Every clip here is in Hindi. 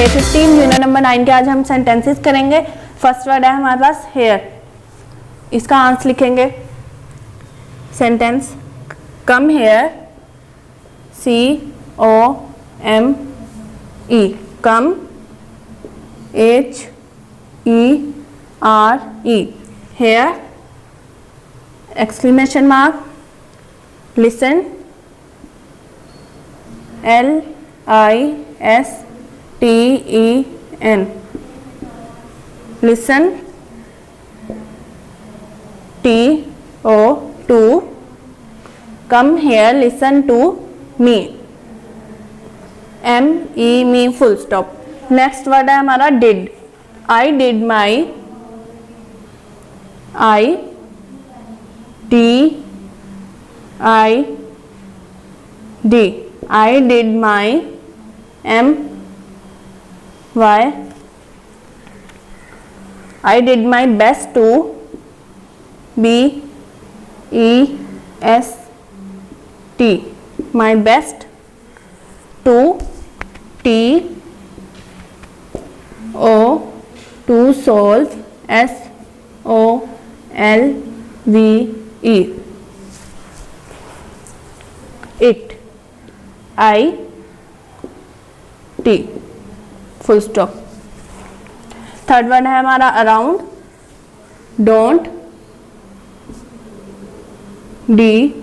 डे 15 यूनिट नंबर 9 के आज हम सेंटेंसेस करेंगे। फर्स्ट वर्ड है हमारे पास हेयर, इसका आंसर लिखेंगे। Sentence come here, COME, come, HERE, hair, exclamation mark, listen, LISTEN, listen, TO2, come here, listen to me, me, full stop। Next word है हमारा did, I did my, I did my, MY, I did my best to, BEST, my best to, TO, to solve, SOLVE, it, IT, full stop. Third word है हमारा around, don't, DONT,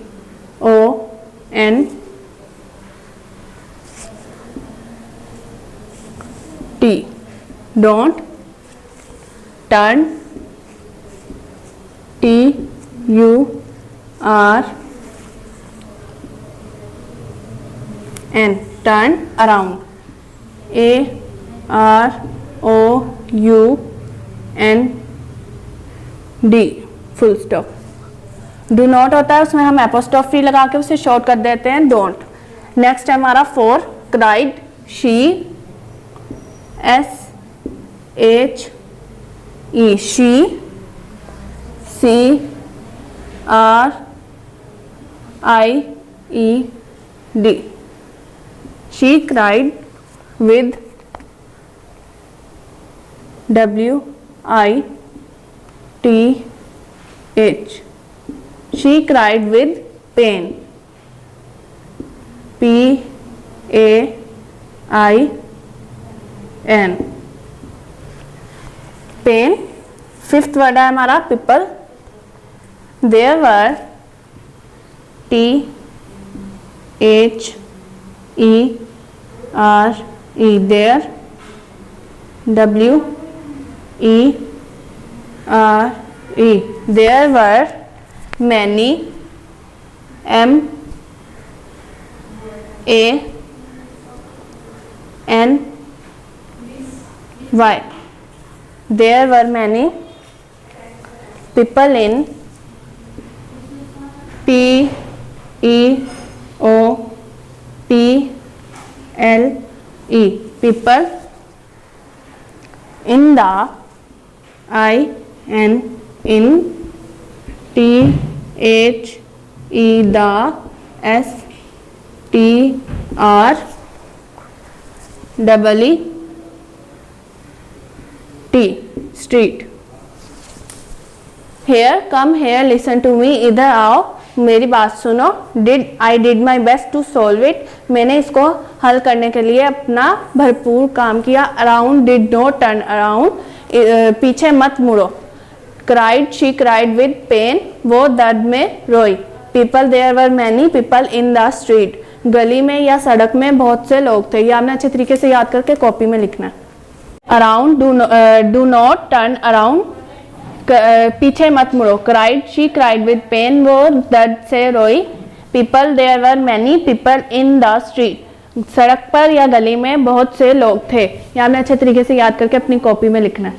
don't, turn, TURN, turn around, AROUND, full stop. Do not होता है उसमें हम एपोस्ट्रोफी लगा के उसे शॉर्ट कर देते हैं डोंट। नेक्स्ट है हमारा four, cried, she, SHE, she, CRIED, she cried with WITH, she cried with pain, PAIN, pain। Fifth word है हमारा people, there were, THERE, there, WERE, there were many, MANY, there were many people in, PEOPLE, people in the, in, THE, the, STREET, street। Here, come here, listen to me, इधर आओ मेरी बात सुनो। I did my best to solve it, मैंने इसको हल करने के लिए अपना भरपूर काम किया। Around, did not turn around, पीछे मत मुड़ो। Cried, she cried with pain, वो दर्द में रोई। People, there were many people in the street, गली में या सड़क में बहुत से लोग थे। ये आपने अच्छे तरीके से याद करके कॉपी में लिखना है। Around, do not turn around, पीछे मत मुड़ो। Cried, she cried with pain, वो दर्द से रोई। People, there were many people in the street, सड़क पर या गली में बहुत से लोग थे। ये आपने अच्छे तरीके से याद करके अपनी कॉपी में लिखना है।